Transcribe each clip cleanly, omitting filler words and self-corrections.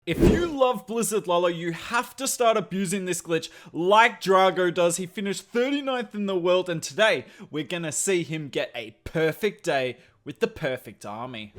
If you love Blizzard Lalo, you have to start abusing this glitch like Drago does. He finished 39th in the world, and today we're gonna see him get a perfect day with the perfect army.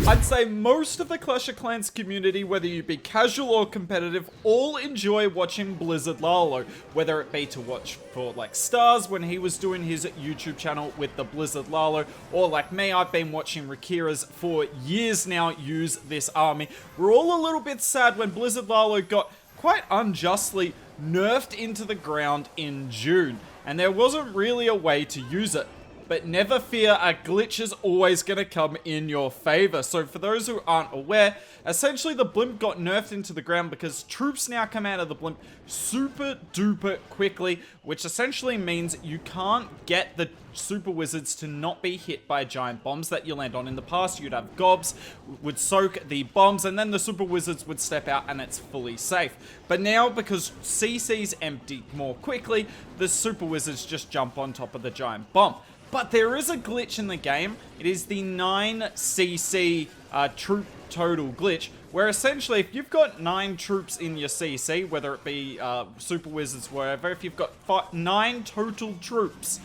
I'd say most of the Clash of Clans community, whether you be casual or competitive, all enjoy watching Blizzard Lalo, whether it be to watch for like Stars when he was doing his YouTube channel with the Blizzard Lalo, or like me, I've been watching Rakira's for years now use this army. We're all a little bit sad when Blizzard Lalo got quite unjustly nerfed into the ground in June, and there wasn't really a way to use it. But never fear, a glitch is always going to come in your favor. So for those who aren't aware, essentially the blimp got nerfed into the ground because troops now come out of the blimp super duper quickly, which essentially means you can't get the super wizards to not be hit by giant bombs that you land on. In the past, you'd have gobs, would soak the bombs, and then the super wizards would step out and it's fully safe. But now, because CC's empty more quickly, the super wizards just jump on top of the giant bomb. But there is a glitch in the game. It is the 9cc troop total glitch, where essentially if you've got 9 troops in your CC, whether it be super wizards, whatever, if you've got 9 total troops,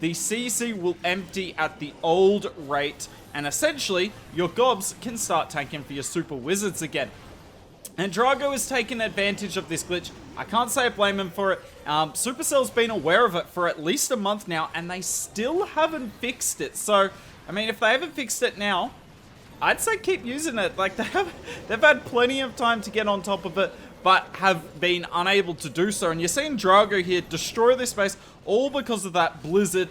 the CC will empty at the old rate, and essentially your gobs can start tanking for your super wizards again. And Drago has taken advantage of this glitch. I can't say I blame him for it. Supercell's been aware of it for at least a month now, and they still haven't fixed it. So, I mean, if they haven't fixed it now, I'd say keep using it. Like, they've had plenty of time to get on top of it, but have been unable to do so. And you're seeing Drago here destroy this base, all because of that Blizzard.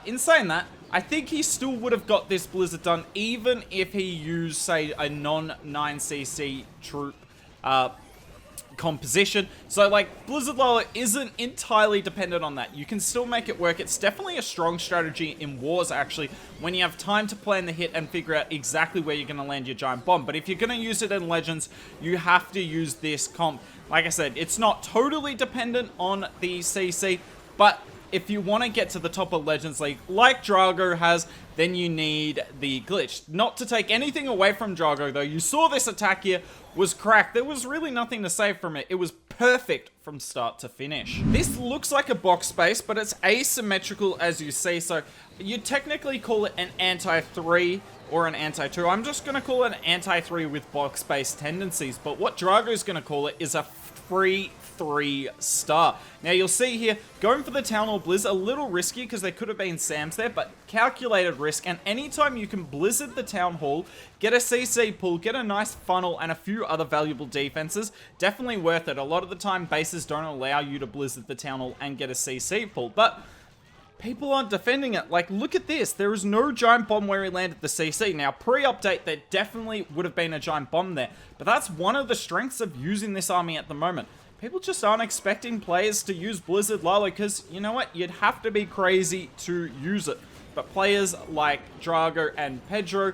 In saying that, I think he still would have got this Blizzard done, even if he used, say, a non-9cc troop composition. So like Blizzard Lalo isn't entirely dependent on that. You can still make it work. It's definitely a strong strategy in wars, actually, when you have time to plan the hit and figure out exactly where you're going to land your giant bomb. But if you're going to use it in Legends, you have to use this comp. Like I said, it's not totally dependent on the CC, but if you want to get to the top of Legends League, like Drago has, then you need the glitch. Not to take anything away from Drago, though. You saw this attack here was cracked. There was really nothing to say from it. It was perfect from start to finish. This looks like a box base, but it's asymmetrical, as you see. So you technically call it an anti-3 or an anti-2. I'm just going to call it an anti-3 with box base tendencies. But what Drago's going to call it is a free 3-star. Now you'll see here, going for the Town Hall Blizz, a little risky because there could have been Sams there, but calculated risk, and anytime you can Blizzard the Town Hall, get a CC pull, get a nice funnel, and a few other valuable defenses, definitely worth it. A lot of the time, bases don't allow you to Blizzard the Town Hall and get a CC pull, but people aren't defending it. Like, look at this. There is no giant bomb where he landed the CC. Now, pre-update, there definitely would have been a giant bomb there, but that's one of the strengths of using this army at the moment. People just aren't expecting players to use Blizzard Lalo because, you know what, you'd have to be crazy to use it. But players like Drago and Pedro,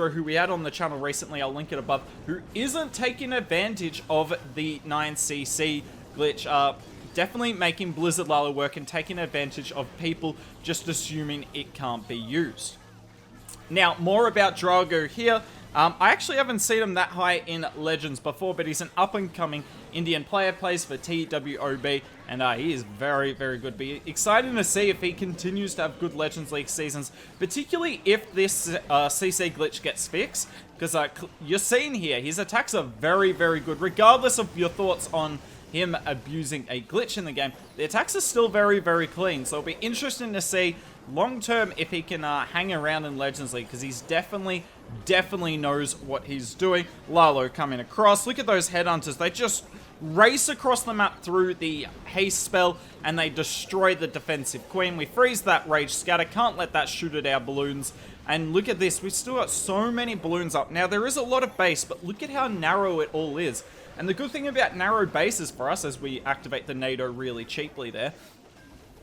who we had on the channel recently, I'll link it above, who isn't taking advantage of the 9cc glitch, definitely making Blizzard Lalo work and taking advantage of people just assuming it can't be used. Now, more about Drago here. I actually haven't seen him that high in Legends before, but he's an up-and-coming Indian player, plays for TWOB, and he is very, very good. Be exciting to see if he continues to have good Legends League seasons, particularly if this CC glitch gets fixed, because you're seeing here, his attacks are very, very good, regardless of your thoughts on him abusing a glitch in the game. The attacks are still very, very clean, so it'll be interesting to see long term if he can hang around in Legends League, because he's definitely knows what he's doing. Lalo coming across. Look at those headhunters. They just race across the map through the haste spell and they destroy the defensive queen. We freeze that rage scatter. Can't let that shoot at our balloons. And look at this. We've still got so many balloons up. Now, there is a lot of base, but look at how narrow it all is. And the good thing about narrow bases for us, as we activate the NATO really cheaply there,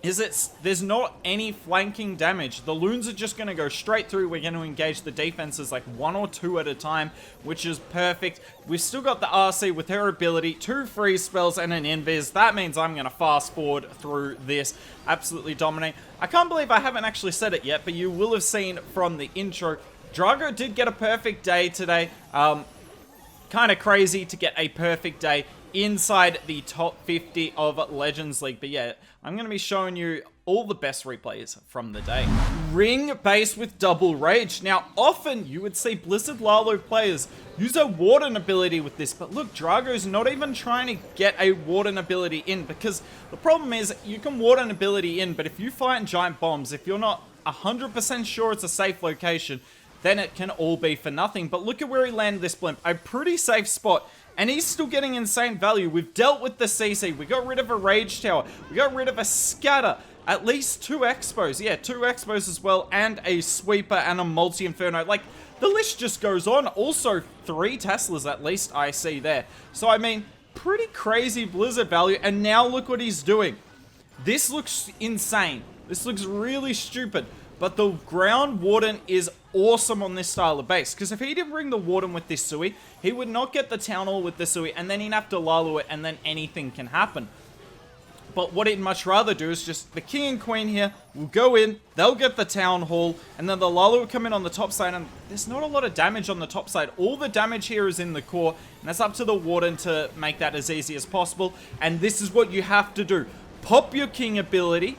is there's not any flanking damage. The loons are just going to go straight through. We're going to engage the defenses like 1 or 2 at a time, which is perfect. We've still got the RC with her ability, 2 freeze spells and an invis. That means I'm going to fast forward through this. Absolutely dominate. I can't believe I haven't actually said it yet, but you will have seen from the intro, Drago did get a perfect day today. Kind of crazy to get a perfect day inside the top 50 of Legends League. But yeah, I'm going to be showing you all the best replays from the day. Ring base with double rage. Now, often you would see Blizzard Lalo players use a Warden ability with this, but look, Drago's not even trying to get a Warden ability in, because the problem is you can Warden ability in, but if you fight giant bombs, if you're not 100% sure it's a safe location, then it can all be for nothing. But look at where he landed this blimp. A pretty safe spot. And he's still getting insane value. We've dealt with the CC. We got rid of a Rage Tower. We got rid of a Scatter. At least 2 Expos. Yeah, 2 Expos as well. And a Sweeper and a Multi-Inferno. Like, the list just goes on. Also, 3 Teslas at least I see there. So, I mean, pretty crazy Blizzard value. And now look what he's doing. This looks insane. This looks really stupid. But the Ground Warden is awesome on this style of base. Because if he didn't bring the Warden with this Sui, he would not get the Town Hall with the Sui. And then he'd have to Lalo it, and then anything can happen. But what he'd much rather do is just the King and Queen here will go in, they'll get the Town Hall, and then the Lalo will come in on the top side. And there's not a lot of damage on the top side. All the damage here is in the core. And that's up to the Warden to make that as easy as possible. And this is what you have to do. Pop your King ability.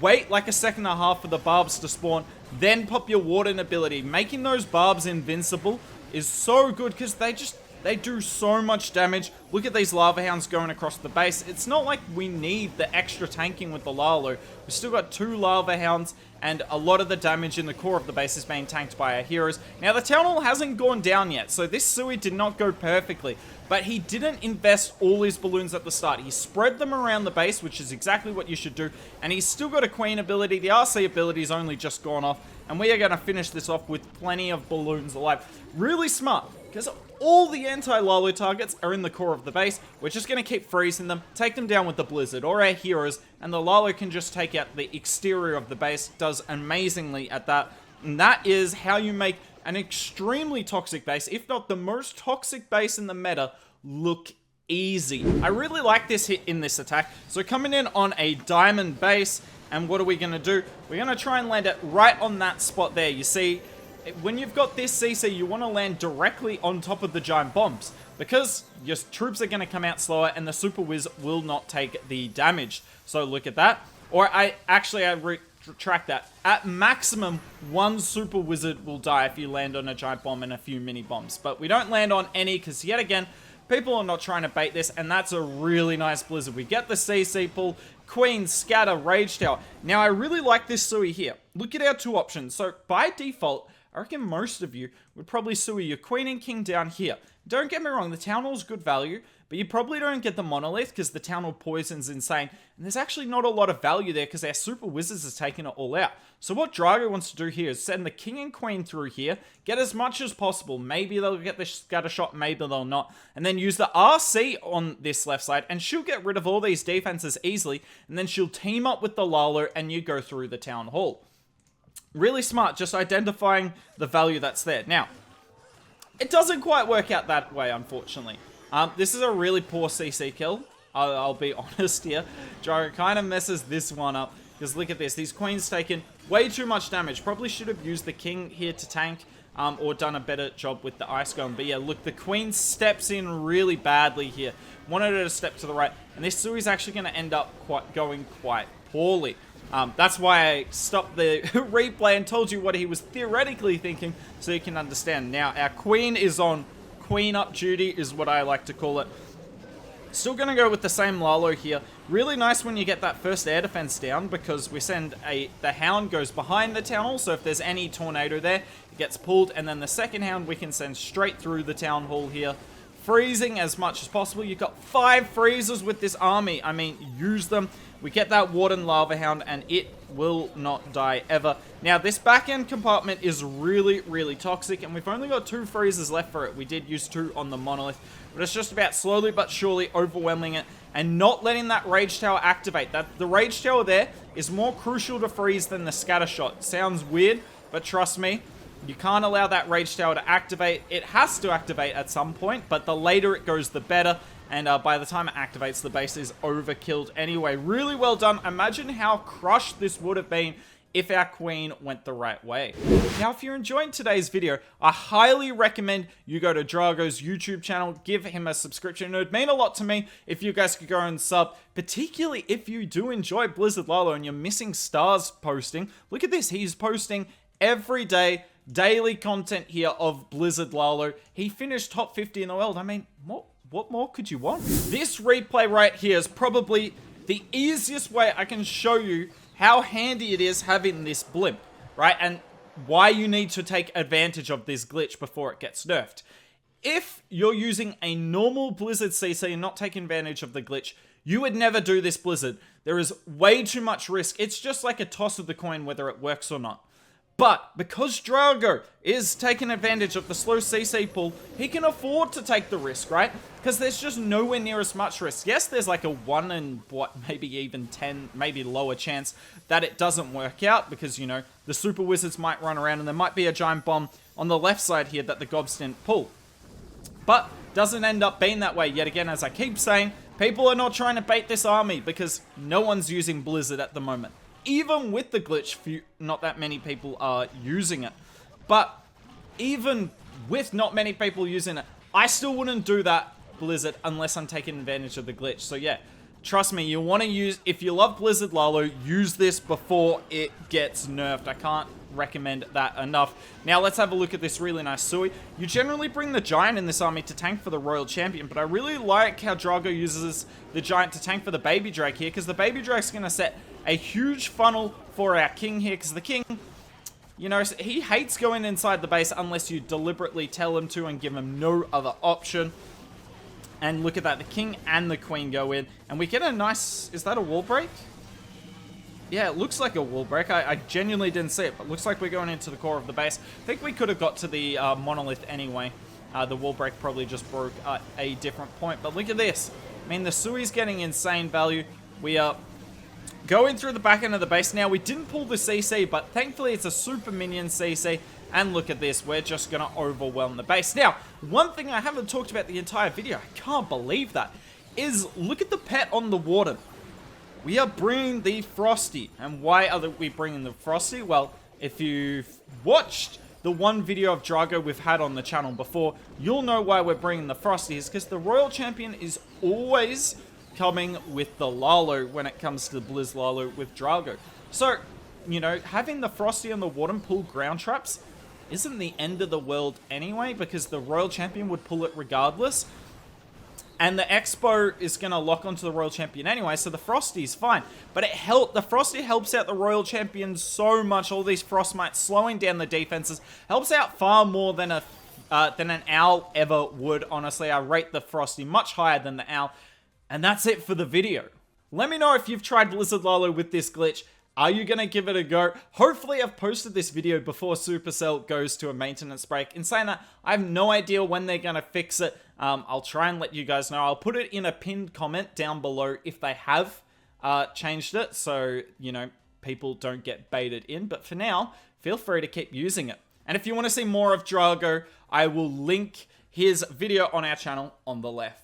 Wait like a second and a half for the barbs to spawn, then pop your Warden ability. Making those barbs invincible is so good because they do so much damage. Look at these Lava Hounds going across the base. It's not like we need the extra tanking with the Lalo. We've still got 2 Lava Hounds, and a lot of the damage in the core of the base is being tanked by our heroes. Now, the Town Hall hasn't gone down yet, so this Sui did not go perfectly. But he didn't invest all his balloons at the start. He spread them around the base, which is exactly what you should do. And he's still got a Queen ability. The RC ability's only just gone off. And we are going to finish this off with plenty of balloons alive. Really smart, because all the anti-Lalo targets are in the core of the base. We're just going to keep freezing them, take them down with the Blizzard or our heroes, and the Lalo can just take out the exterior of the base. Does amazingly at that. And that is how you make an extremely toxic base, if not the most toxic base in the meta, look easy. I really like this hit in this attack. So coming in on a diamond base, and what are we going to do? We're going to try and land it right on that spot there. You see, when you've got this CC, you want to land directly on top of the giant bombs, because your troops are going to come out slower and the Super Wiz will not take the damage. So look at that. Or I retract that. At maximum, 1 Super Wizard will die if you land on a giant bomb and a few mini bombs. But we don't land on any because, yet again, people are not trying to bait this, and that's a really nice Blizzard. We get the CC pull, Queen, Scatter, Rage Tower. Now, I really like this Sui here. Look at our 2 options. So, by default, I reckon most of you would probably Sui your Queen and King down here. Don't get me wrong, the Town Hall's good value, but you probably don't get the Monolith because the Town Hall poison's insane. And there's actually not a lot of value there because our Super Wizards has taken it all out. So what Drago wants to do here is send the King and Queen through here, get as much as possible. Maybe they'll get the Scatter Shot, maybe they'll not. And then use the RC on this left side, and she'll get rid of all these defenses easily. And then she'll team up with the Lalo, and you go through the Town Hall. Really smart, just identifying the value that's there. Now, it doesn't quite work out that way, unfortunately. This is a really poor CC kill. I'll be honest here. Drago kind of messes this one up. Because look at this. These Queens taken way too much damage. Probably should have used the King here to tank. Or done a better job with the Ice Golem. But yeah, look, the Queen steps in really badly here. Wanted her to step to the right. And this Sui's actually going to end up going quite poorly. That's why I stopped the replay and told you what he was theoretically thinking, so you can understand. Now, our Queen is on Queen up duty, is what I like to call it. Still going to go with the same Lalo here. Really nice when you get that first air defense down, because we send the Hound goes behind the Town Hall, so if there's any tornado there, it gets pulled, and then the second Hound we can send straight through the Town Hall here. Freezing as much as possible. You've got 5 freezers with this army. I mean, use them. We get that Warden Lava Hound, and it will not die ever. Now, this back-end compartment is really, really toxic, and we've only got 2 freezers left for it. We did use 2 on the Monolith, but it's just about slowly but surely overwhelming it and not letting that Rage Tower activate. The Rage Tower there is more crucial to freeze than the Scatter Shot. Sounds weird, but trust me, you can't allow that Rage Tower to activate. It has to activate at some point, but the later it goes, the better. And by the time it activates, the base is overkilled anyway. Really well done. Imagine how crushed this would have been if our queen went the right way. Now, if you're enjoying today's video, I highly recommend you go to Drago's YouTube channel, give him a subscription. It would mean a lot to me if you guys could go and sub, particularly if you do enjoy Blizzard Lalo and you're missing Stars posting. Look at this, he's posting every day, daily content here of Blizzard Lalo. He finished top 50 in the world. I mean, what more could you want? This replay right here is probably the easiest way I can show you how handy it is having this blimp, right? And why you need to take advantage of this glitch before it gets nerfed. If you're using a normal Blizzard CC and not taking advantage of the glitch, you would never do this Blizzard. There is way too much risk. It's just like a toss of the coin whether it works or not. But because Drago is taking advantage of the slow CC pool, he can afford to take the risk, right? Because there's just nowhere near as much risk. Yes, there's like a 1 in, maybe even 10, maybe lower chance that it doesn't work out because, you know, the Super Wizards might run around and there might be a giant bomb on the left side here that the Gobs didn't pull. But doesn't end up being that way. Yet again, as I keep saying, people are not trying to bait this army because no one's using Blizzard at the moment. Even with the glitch, not that many people are using it. But even with not many people using it, I still wouldn't do that Blizzard unless I'm taking advantage of the glitch. So yeah, trust me, you want to use, if you love Blizzard Lalo, use this before it gets nerfed. I can't recommend that enough. Now let's have a look at this really nice Sui. You generally bring the Giant in this army to tank for the Royal Champion, but I really like how Drago uses the Giant to tank for the Baby Drake here, because the Baby Drake's going to set a huge funnel for our King here, because the King, you know, he hates going inside the base unless you deliberately tell him to and give him no other option. And look at that, the King and the Queen go in, and we get a nice, is that a wall break? Yeah, it looks like a wall break. I genuinely didn't see it, but looks like we're going into the core of the base. I think we could have got to the monolith anyway. The wall break probably just broke at a different point, but look at this. I mean, the Sui's getting insane value. We are going through the back end of the base. Now, we didn't pull the CC, but thankfully it's a super minion CC. And look at this, we're just going to overwhelm the base. Now, one thing I haven't talked about the entire video, I can't believe that, is look at the pet on the Warden. We are bringing the Frosty. And why are we bringing the Frosty? Well, if you've watched the one video of Drago we've had on the channel before, you'll know why we're bringing the Frosty. Is because the Royal Champion is always coming with the Lalo when it comes to the Blizz Lalo with Drago. So, you know, having the Frosty and the Warden pull ground traps isn't the end of the world anyway, because the Royal Champion would pull it regardless. And the Expo is going to lock onto the Royal Champion anyway, so the Frosty's fine. But the Frosty helps out the Royal Champion so much. All these Frostmites slowing down the defenses helps out far more than an Owl ever would, honestly. I rate the Frosty much higher than the Owl. And that's it for the video. Let me know if you've tried Blizzard Lalo with this glitch. Are you going to give it a go? Hopefully I've posted this video before Supercell goes to a maintenance break. In saying that, I have no idea when they're going to fix it. I'll try and let you guys know. I'll put it in a pinned comment down below if they have changed it, so, you know, people don't get baited in. But for now, feel free to keep using it. And if you want to see more of Drago, I will link his video on our channel on the left.